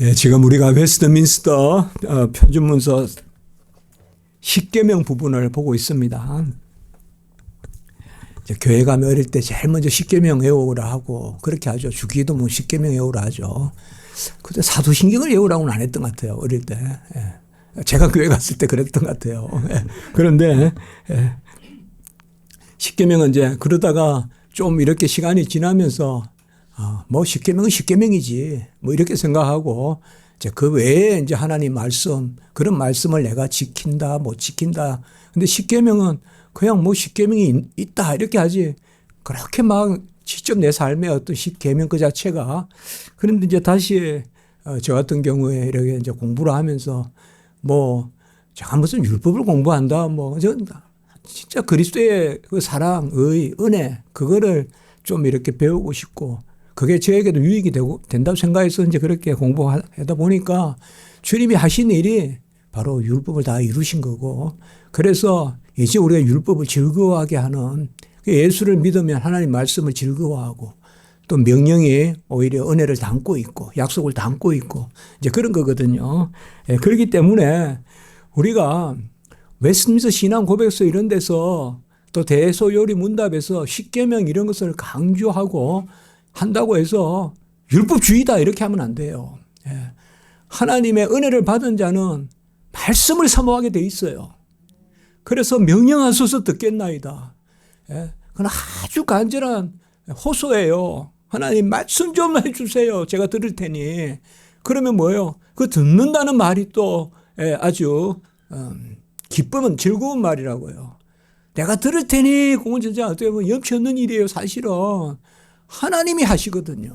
예, 지금 우리가 웨스트민스터 편집문서 10계명 부분을 보고 있습니다. 교회 가면 어릴 때 제일 먼저 10계명 외우라 하고 그렇게 하죠. 주기도문 10계명 외우라 하죠. 근데 사도신경을 외우라고는 안 했던 것 같아요. 어릴 때. 예. 제가 교회 갔을 때 그랬던 것 같아요. 예. 그런데 10계명은 이제 그러다가 좀 이렇게 시간이 지나면서 뭐 10계명은 10계명이지 뭐 이렇게 생각하고 이제 그 외에 이제 하나님 말씀 그런 말씀을 내가 지킨다 못 지킨다. 근데 10계명은 그냥 뭐 10계명이 있다 이렇게 하지 그렇게 막 직접 내 삶의 어떤 10계명 그 자체가. 그런데 이제 다시 저 같은 경우에 이렇게 이제 공부를 하면서 뭐 제가 무슨 율법을 공부한다 뭐 진짜 그리스도의 그 사랑, 의, 은혜 그거를 좀 이렇게 배우고 싶고 그게 저에게도 유익이 된다고 생각해서 이제 그렇게 공부하다 보니까 주님이 하신 일이 바로 율법을 다 이루신 거고 그래서 이제 우리가 율법을 즐거워하게 하는 예수를 믿으면 하나님 말씀을 즐거워하고 또 명령이 오히려 은혜를 담고 있고 약속을 담고 있고 이제 그런 거거든요. 그렇기 때문에 우리가 웨스트민스터 신앙 고백서 이런 데서 또 대소요리 문답에서 10계명 이런 것을 강조하고 한다고 해서 율법주의다 이렇게 하면 안 돼요. 하나님의 은혜를 받은 자는 말씀을 사모하게 돼 있어요. 그래서 명령하소서 듣겠나이다. 그건 아주 간절한 호소예요. 하나님 말씀 좀 해주세요. 제가 들을 테니. 그러면 뭐예요? 그 듣는다는 말이 또 아주 기쁨은 즐거운 말이라고요. 내가 들을 테니 그건 진짜 어떻게 보면 염치 없는 일이에요. 사실은. 하나님이 하시거든요.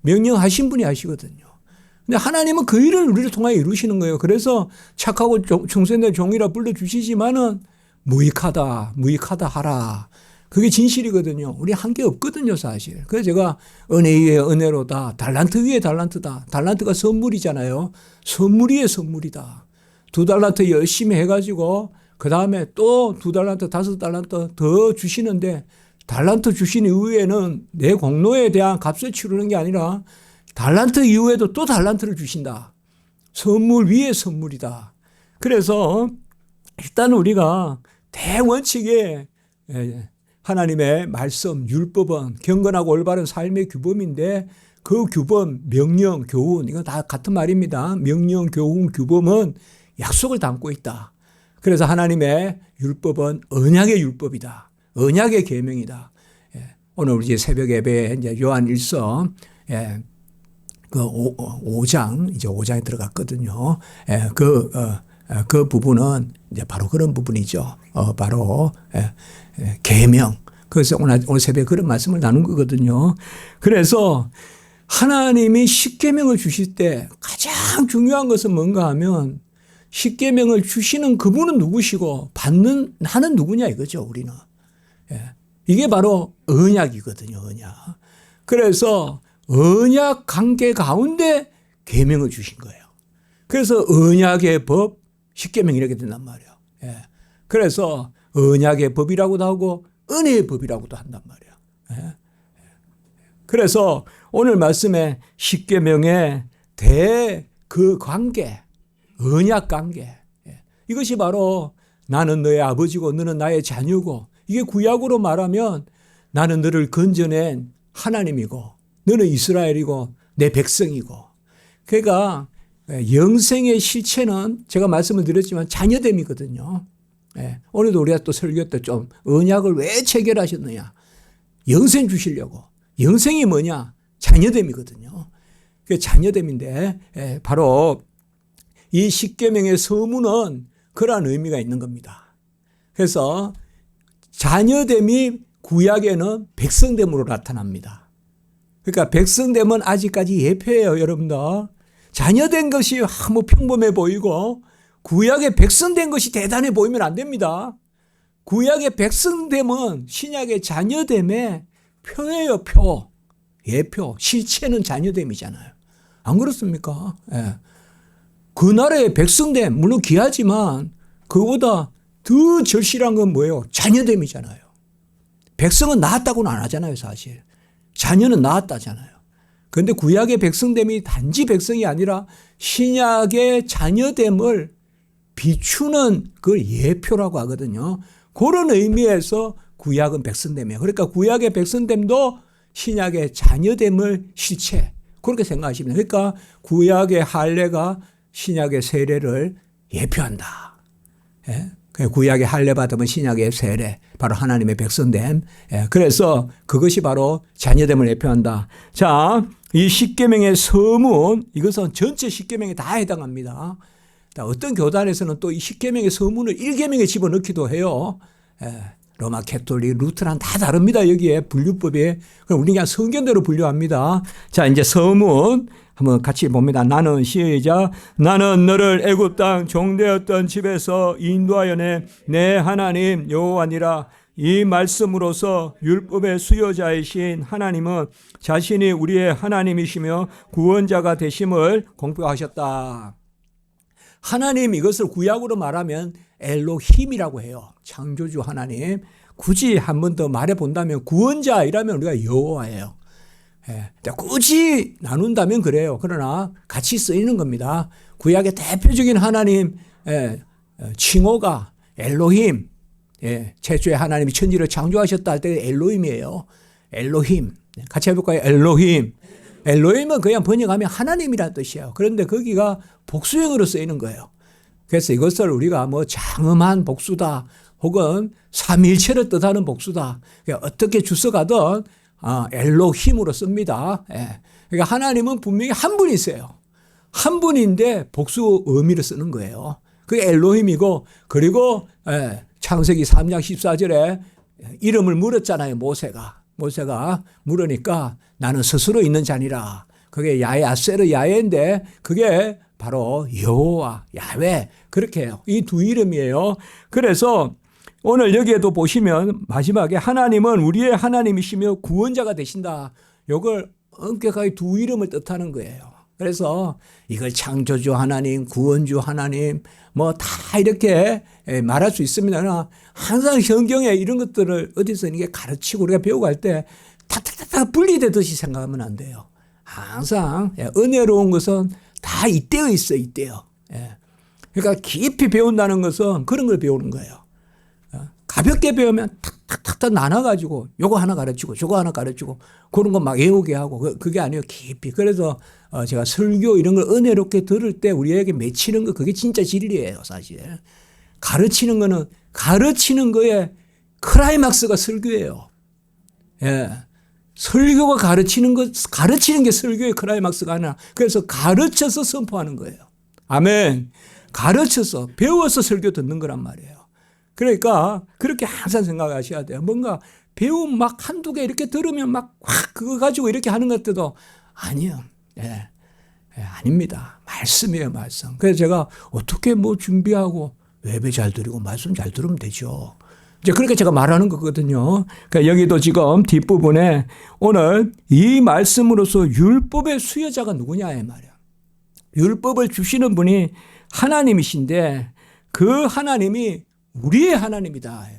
명령하신 분이 하시거든요. 근데 하나님은 그 일을 우리를 통하여 이루시는 거예요. 그래서 착하고 충성된 종이라 불러주시지만은 무익하다 하라. 그게 진실이거든요. 우리 한 게 없거든요, 사실. 그래서 제가 은혜 위에 은혜로다. 달란트 위에 달란트다. 달란트가 선물이잖아요. 선물 위에 선물이다. 2달란트 열심히 해가지고 그 다음에 또 2달란트, 5달란트 더 주시는데 달란트 주신 이후에는 내 공로에 대한 값을 치르는 게 아니라 달란트 이후에도 또 달란트를 주신다. 선물 위에 선물이다. 그래서 일단 우리가 대원칙에 하나님의 말씀, 율법은 경건하고 올바른 삶의 규범인데 그 규범, 명령, 교훈 이건 다 같은 말입니다. 명령, 교훈, 규범은 약속을 담고 있다. 그래서 하나님의 율법은 언약의 율법이다. 언약의 계명이다. 오늘 우리 새벽 예배에 이제 요한 1서 그 5장 이제 5장에 들어갔거든요. 그 부분은 이제 바로 그런 부분이죠. 바로 계명. 그래서 오늘 새벽에 그런 말씀을 나눈 거거든요. 그래서 하나님이 10계명을 주실 때 가장 중요한 것은 뭔가 하면 10계명을 주시는 그분은 누구시고 받는 나는 누구냐 이거죠. 우리는. 이게 바로 언약이거든요. 언약. 그래서 언약 관계 가운데 계명을 주신 거예요. 그래서 언약의 법 10계명 이렇게 된단 말이에요. 그래서 언약의 법이라고도 하고 은혜의 법이라고도 한단 말이에요. 그래서 오늘 말씀에 10계명의 그 관계, 언약 관계. 이것이 바로 나는 너의 아버지고 너는 나의 자녀고 이게 구약으로 말하면 나는 너를 건져낸 하나님이고 너는 이스라엘이고 내 백성이고 그러니까 영생의 실체는 제가 말씀을 드렸지만 자녀됨이거든요. 오늘도 우리가 또 설교 때 좀 언약을 왜 체결하셨느냐. 영생 주시려고. 영생이 뭐냐. 자녀됨이거든요. 그 자녀됨인데 바로 이 10계명의 서문은 그러한 의미가 있는 겁니다. 그래서 자녀됨이 구약에는 백성됨으로 나타납니다. 그러니까 백성됨은 아직까지 예표예요, 여러분들. 자녀된 것이 뭐 평범해 보이고 구약의 백성된 것이 대단해 보이면 안 됩니다. 구약의 백성됨은 신약의 자녀됨의 표예요, 표. 예표. 실체는 자녀됨이잖아요. 안 그렇습니까? 그 나라의 백성됨, 물론 귀하지만 그거보다 더 절실한 건 뭐예요? 자녀됨이잖아요. 백성은 낳았다고는 안 하잖아요, 사실. 자녀는 낳았다잖아요. 그런데 구약의 백성됨이 단지 백성이 아니라 신약의 자녀됨을 비추는 그 예표라고 하거든요. 그런 의미에서 구약은 백성됨이에요. 그러니까 구약의 백성됨도 신약의 자녀됨을 실체, 그렇게 생각하시면 돼요. 그러니까 구약의 할례가 신약의 세례를 예표한다. 예? 구약의 할례 받으면 신약의 세례, 바로 하나님의 백성됨. 예? 그래서 그것이 바로 자녀됨을 예표한다. 자, 이 십계명의 서문, 이것은 전체 십계명에 다 해당합니다. 어떤 교단에서는 또 이 십계명의 서문을 1계명에 집어넣기도 해요. 예. 로마 캐톨릭, 루트란 다 다릅니다. 여기에 분류법에. 그럼 우리 그냥 성경대로 분류합니다. 자, 이제 서문 한번 같이 봅니다. 나는 시작. 나는 너를 애굽 땅 종되었던 집에서 인도하여 내 하나님 여호와니라. 이 말씀으로서 율법의 수요자이신 하나님은 자신이 우리의 하나님이시며 구원자가 되심을 공표하셨다. 하나님, 이것을 구약으로 말하면 엘로힘이라고 해요. 창조주 하나님. 굳이 한 번 더 말해본다면 구원자 이라면 우리가 여호와예요. 예. 굳이 나눈다면 그래요. 그러나 같이 쓰이는 겁니다. 구약의 대표적인 하나님 칭호가 엘로힘. 예. 최초의 하나님이 천지를 창조하셨다 할 때 엘로힘이에요. 엘로힘. 같이 해볼까요? 엘로힘. 엘로힘은 그냥 번역하면 하나님이라는 뜻이에요. 그런데 거기가 복수형으로 쓰이는 거예요. 그래서 이것을 우리가 뭐 장엄한 복수다 혹은 삼위일체를 뜻하는 복수다. 그러니까 어떻게 주석하든 엘로힘으로 씁니다. 예. 그러니까 하나님은 분명히 한 분이세요. 한 분인데 복수 의미를 쓰는 거예요. 그게 엘로힘이고, 그리고 창세기 3장 14절에 이름을 물었잖아요. 모세가 물으니까 나는 스스로 있는 자니라. 그게 야훼 아세르 야훼인데 그게 바로 여호와 야훼, 그렇게 해요. 이 두 이름이에요. 그래서 오늘 여기에도 보시면 마지막에 하나님은 우리의 하나님이시며 구원자가 되신다. 이걸 엄격하게 두 이름을 뜻하는 거예요. 그래서 이걸 창조주 하나님, 구원주 하나님 뭐 다 이렇게 말할 수 있습니다. 그러나 항상 성경에 이런 것들을 어디서 이게 가르치고 우리가 배우고 할 때 탁탁탁탁 분리되듯이 생각하면 안 돼요. 항상 은혜로운 것은 다 이때에 있어, 이때요. 그러니까 깊이 배운다는 것은 그런 걸 배우는 거예요. 가볍게 배우면 탁탁탁탁 나눠가지고 요거 하나 가르치고 저거 하나 가르치고 그런 거 막 외우게 하고 그게 아니에요. 깊이. 그래서 제가 설교 이런 걸 은혜롭게 들을 때 우리에게 맺히는 거 그게 진짜 진리예요, 사실. 가르치는 거는 가르치는 거에 클라이막스가 설교예요. 예. 설교가 가르치는 게 설교의 클라이막스가 아니라 그래서 가르쳐서 선포하는 거예요. 아멘. 가르쳐서 배워서 설교 듣는 거란 말이에요. 그러니까 그렇게 항상 생각하셔야 돼요. 뭔가 배움 막 한두 개 이렇게 들으면 막 확 그거 가지고 이렇게 하는 것들도 아니요. 아닙니다. 말씀이에요, 말씀. 그래서 제가 어떻게 뭐 준비하고 예배 잘 드리고 말씀 잘 들으면 되죠. 이제 그렇게 제가 말하는 거거든요. 그러니까 여기도 지금 뒷부분에 오늘 이 말씀으로서 율법의 수여자가 누구냐 이 말이에요. 율법을 주시는 분이 하나님이신데 그 하나님이 우리의 하나님이다 이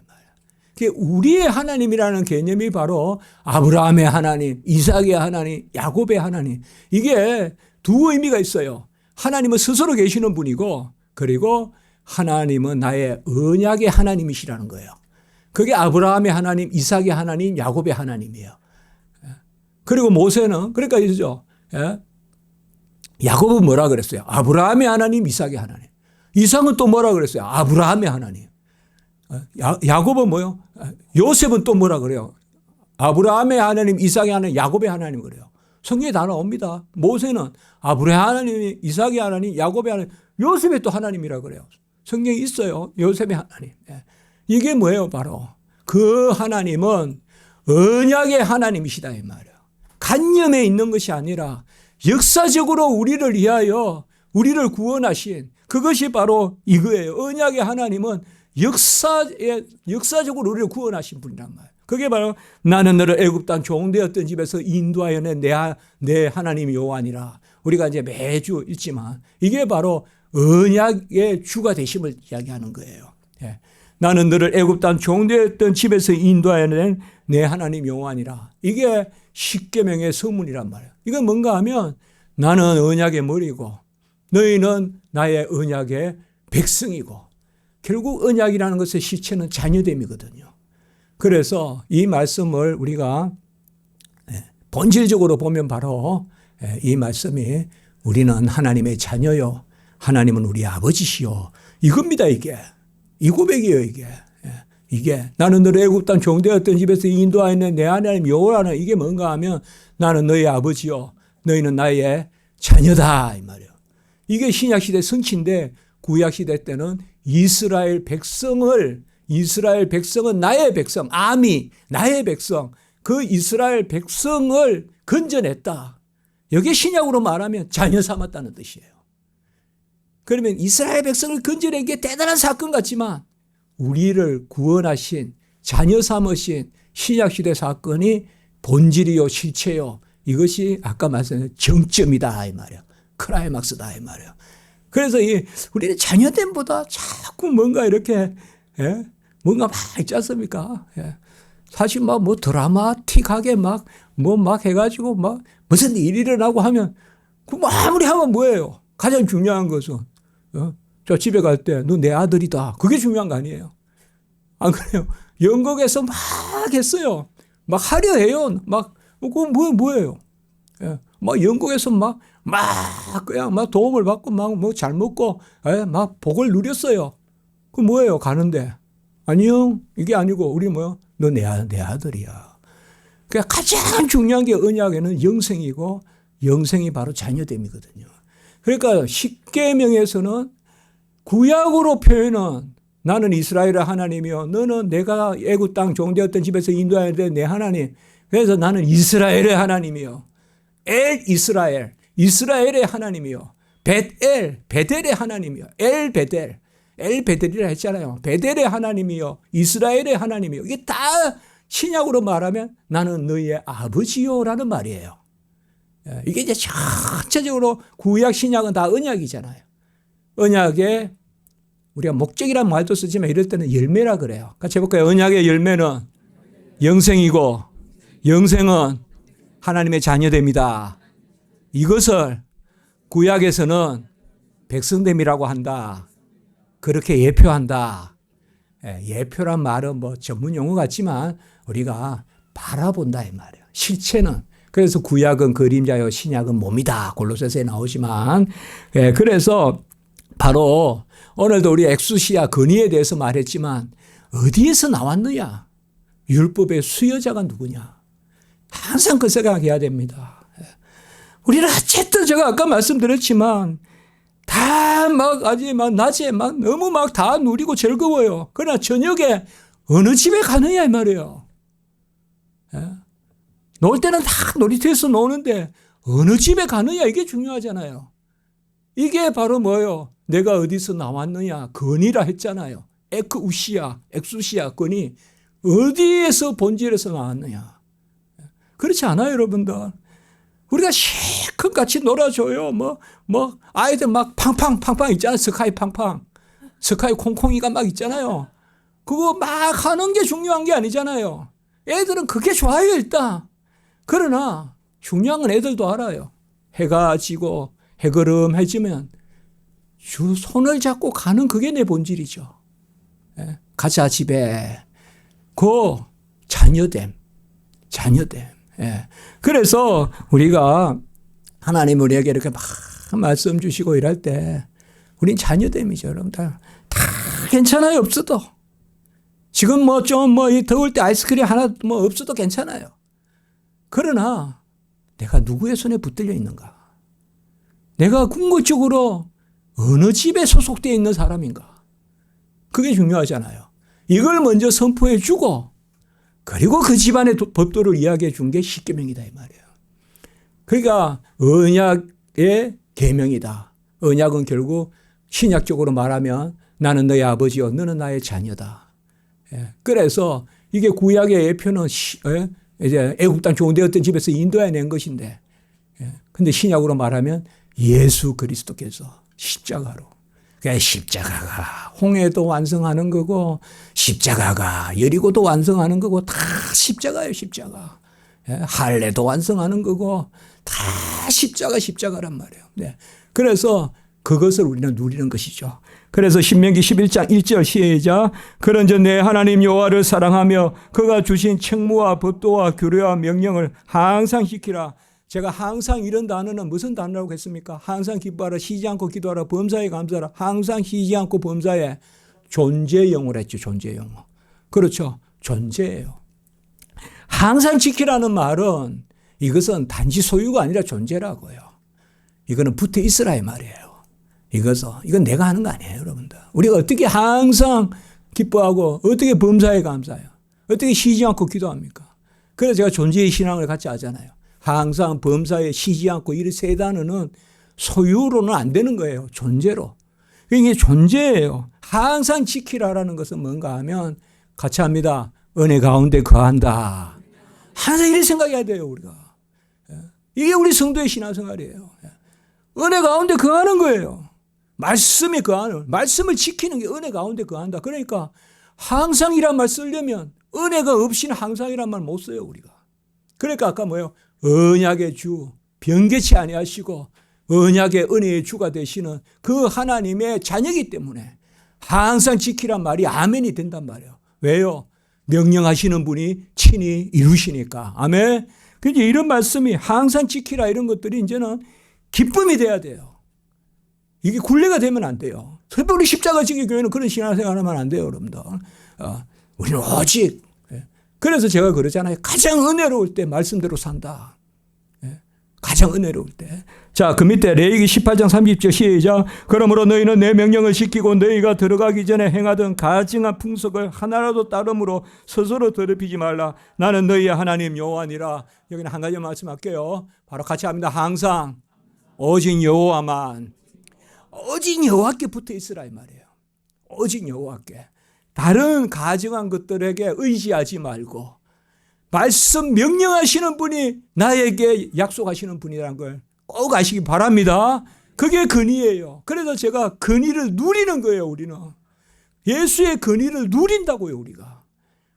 말이에요. 우리의 하나님이라는 개념이 바로 아브라함의 하나님, 이삭의 하나님, 야곱의 하나님. 이게 두 의미가 있어요. 하나님은 스스로 계시는 분이고 그리고 하나님은 나의 언약의 하나님이시라는 거예요. 그게 아브라함의 하나님, 이삭의 하나님, 야곱의 하나님이에요. 그리고 모세는 그러니까 이죠. 야곱은 뭐라 그랬어요? 아브라함의 하나님, 이삭의 하나님. 이삭은 또 뭐라 그랬어요? 아브라함의 하나님. 야곱은 뭐요? 요셉은 또 뭐라 그래요? 아브라함의 하나님, 이삭의 하나님, 야곱의 하나님 그래요. 성경에 다 나옵니다. 모세는 아브라함 하나님, 이삭의 하나님, 야곱의 하나님, 요셉의 또 하나님이라 그래요. 성경에 있어요. 요셉의 하나님. 이게 뭐예요? 바로 그 하나님은 언약의 하나님이시다 이 말이에요. 관념에 있는 것이 아니라 역사적으로 우리를 위하여 우리를 구원하신 그것이 바로 이거예요. 언약의 하나님은 역사적으로 우리를 구원하신 분이란 말이에요. 그게 바로 나는 너를 애굽 땅 종되었던 집에서 인도하여 내 하나님 여호와니라. 우리가 이제 매주 있지만 이게 바로 언약의 주가 되심을 이야기하는 거예요. 나는 너를 애굽 땅 종되었던 집에서 인도하여낸 내 하나님 여호와니라. 이게 십계명의 서문이란 말이에요. 이건 뭔가 하면 나는 언약의 머리고 너희는 나의 언약의 백성이고, 결국 언약이라는 것의 실체는 자녀됨이거든요. 그래서 이 말씀을 우리가 본질적으로 보면 바로 이 말씀이 우리는 하나님의 자녀요, 하나님은 우리 아버지시요, 이겁니다. 이게 이 고백이에요. 이게 나는 너를 애굽 땅 종되었던 집에서 인도하였는 내 하나님 여호와는, 이게 뭔가 하면 나는 너희 아버지요, 너희는 나의 자녀다, 이 말이에요. 이게 신약시대 성취인데, 구약시대 때는 이스라엘 백성은 나의 백성, 아미, 나의 백성, 그 이스라엘 백성을 건져냈다. 여기에 신약으로 말하면 자녀 삼았다는 뜻이에요. 그러면 이스라엘 백성을 건져낸 게 대단한 사건 같지만 우리를 구원하신, 자녀 삼으신 신약시대 사건이 본질이요, 실체요, 이것이 아까 말씀드린 정점이다, 이 말이에요. 크라이막스다, 이 말이에요. 그래서 우리는 자녀됨보다 자꾸 뭔가 이렇게, 뭔가 막 있지 않습니까? 사실 막 뭐 드라마틱하게 막 해가지고 막 무슨 일이 일어나고 하면, 그 아무리 하면 뭐예요? 가장 중요한 것은, 저 집에 갈 때 너 내 아들이다. 그게 중요한 거 아니에요? 안 그래요? 연극에서 막 했어요. 막 하려 해요. 막, 그거 뭐예요? 막 연극에서 그냥 막 도움을 받고 막 뭐 잘 먹고, 막 복을 누렸어요. 그 뭐예요? 가는데. 아니요. 이게 아니고, 우리 뭐요? 너 내 아들이야. 그러니까 가장 중요한 게 언약에는 영생이고, 영생이 바로 자녀됨이거든요. 그러니까 십계명에서는 구약으로 표현은 나는 이스라엘의 하나님이요, 너는 내가 애굽 땅 종되었던 집에서 인도하였던 내 하나님. 그래서 나는 이스라엘의 하나님이요, 엘 이스라엘, 이스라엘의 하나님이요, 베델의 하나님이요, 엘 베델이라 했잖아요. 베델의 하나님이요, 이스라엘의 하나님이요. 이게 다 신약으로 말하면 나는 너희의 아버지요라는 말이에요. 이게 이제 전체적으로 구약 신약은 다 언약이잖아요. 언약의 우리가 목적이란 말도 쓰지만 이럴 때는 열매라 그래요. 같이 해볼까요? 언약의 열매는 영생이고, 영생은 하나님의 자녀됨이다. 이것을 구약에서는 백성됨이라고 한다. 그렇게 예표한다. 예표란 말은 뭐 전문 용어 같지만 우리가 바라본다, 이 말이에요. 실체는. 그래서 구약은 그림자요, 신약은 몸이다. 골로새서에 나오지만, 그래서 바로 오늘도 우리 엑수시아 근위에 대해서 말했지만 어디에서 나왔느냐? 율법의 수여자가 누구냐? 항상 그 생각해야 됩니다. 우리는 어쨌든 제가 아까 말씀드렸지만 다 아직 낮에 너무 다 누리고 즐거워요. 그러나 저녁에 어느 집에 가느냐, 이 말이에요. 놀 때는 다 놀이터에서 노는데 어느 집에 가느냐, 이게 중요하잖아요. 이게 바로 뭐예요? 내가 어디서 나왔느냐, 근이라 했잖아요. 엑수시아 근이 어디에서 본질에서 나왔느냐. 그렇지 않아요, 여러분들? 우리가 실컷 같이 놀아줘요. 아이들 막 팡팡 있잖아요. 스카이 팡팡. 스카이 콩콩이가 막 있잖아요. 그거 막 하는 게 중요한 게 아니잖아요. 애들은 그게 좋아요, 일단. 그러나 중요한 건 애들도 알아요. 해가 지고 해걸음해지면 주 손을 잡고 가는 그게 내 본질이죠. 가자 집에. 그 자녀됨. 그래서 우리가 하나님 우리에게 이렇게 막 말씀 주시고 이럴 때 우린 자녀됨이죠. 여러분들 다 괜찮아요, 없어도. 지금 더울 때 아이스크림 하나 없어도 괜찮아요. 그러나 내가 누구의 손에 붙들려 있는가? 내가 궁극적으로 어느 집에 소속되어 있는 사람인가? 그게 중요하잖아요. 이걸 먼저 선포해 주고 그리고 그 집안의 법도를 이야기해 준 게 십계명이다, 이 말이에요. 그러니까 언약의 계명이다. 언약은 결국 신약적으로 말하면 나는 너의 아버지요, 너는 나의 자녀다. 그래서 이게 구약의 예표는 이제 애굽 땅 종되었던 집에서 인도해낸 것인데, 근데 신약으로 말하면 예수 그리스도께서 십자가로 그러니까 십자가가 홍해도 완성하는 거고 십자가가 여리고도 완성하는 거고 다 십자가예요. 십자가. 할례도 완성하는 거고 다 십자가란 말이에요. 네. 그래서 그것을 우리는 누리는 것이죠. 그래서 신명기 11장 1절 시작. 그런즉 내 하나님 여호와를 사랑하며 그가 주신 책무와 법도와 규례와 명령을 항상 지키라. 제가 항상 이런 단어는 무슨 단어라고 했습니까? 항상 기뻐하라, 쉬지 않고 기도하라, 범사에 감사하라. 항상 쉬지 않고 범사에 존재형을 했죠. 존재형. 그렇죠. 존재예요. 항상 지키라는 말은 이것은 단지 소유가 아니라 존재라고요. 이거는 붙어 있으라의 말이에요. 이건 내가 하는 거 아니에요, 여러분들. 우리가 어떻게 항상 기뻐하고 어떻게 범사에 감사해요? 어떻게 쉬지 않고 기도합니까? 그래서 제가 존재의 신앙을 같이 하잖아요. 항상 범사에 쉬지 않고 이 세 단어는 소유로는 안 되는 거예요. 존재로. 이게 존재예요. 항상 지키라라는 것은 뭔가 하면 같이 합니다. 은혜 가운데 거한다. 항상 이렇게 생각해야 돼요, 우리가. 이게 우리 성도의 신앙생활이에요. 은혜 가운데 거하는 거예요. 말씀에 거하는, 말씀을 지키는 게 은혜 가운데 거한다. 그러니까 항상이란 말 쓰려면 은혜가 없이는 항상이란 말 못 써요, 우리가. 그러니까 아까 뭐예요? 언약의 주, 변개치 아니하시고 언약의 은혜의 주가 되시는 그 하나님의 자녀이기 때문에 항상 지키란 말이 아멘이 된단 말이에요. 왜요? 명령하시는 분이 친히 이루시니까. 아멘. 그래서 이런 말씀이 항상 지키라 이런 것들이 이제는 기쁨이 돼야 돼요. 이게 굴레가 되면 안 돼요. 특별히 십자가 지기 교회는 그런 신앙생활 하면 안 돼요, 여러분들. 우리는 오직. 그래서 제가 그러잖아요. 가장 은혜로울 때 말씀대로 산다. 가장 은혜로울 때. 자, 그 밑에 레위기 18장 30절 시작. 그러므로 너희는 내 명령을 지키고 너희가 들어가기 전에 행하던 가증한 풍속을 하나라도 따름으로 스스로 더럽히지 말라. 나는 너희의 하나님 여호와니라. 여기는 한 가지 말씀할게요. 바로 같이 합니다. 항상 오직 여호와만. 오직 여호와께 붙어 있으라 이 말이에요. 오직 여호와께. 다른 가증한 것들에게 의지하지 말고 말씀 명령하시는 분이 나에게 약속하시는 분이라는 걸 꼭 아시기 바랍니다. 그게 근의예요. 그래서 제가 근의를 누리는 거예요. 우리는. 예수의 근의를 누린다고요. 우리가.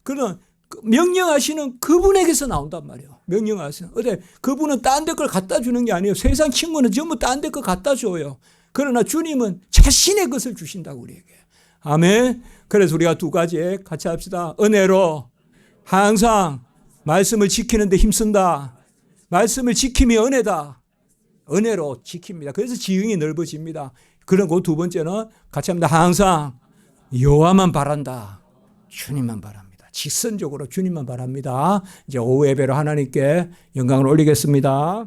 그런 명령하시는 그분에게서 나온단 말이에요. 명령하시는. 어때? 그분은 딴 데 걸 갖다 주는 게 아니에요. 세상 친구는 전부 딴 데 걸 갖다 줘요. 그러나 주님은 자신의 것을 주신다고 우리에게. 아멘. 그래서 우리가 두 가지 같이 합시다. 은혜로 항상 말씀을 지키는 데 힘쓴다. 말씀을 지킴이 은혜다. 은혜로 지킵니다. 그래서 지응이 넓어집니다. 그리고 두 번째는 같이 합니다. 항상 여호와만 바란다. 주님만 바랍니다. 직선적으로 주님만 바랍니다. 이제 오후 예배로 하나님께 영광을 올리겠습니다.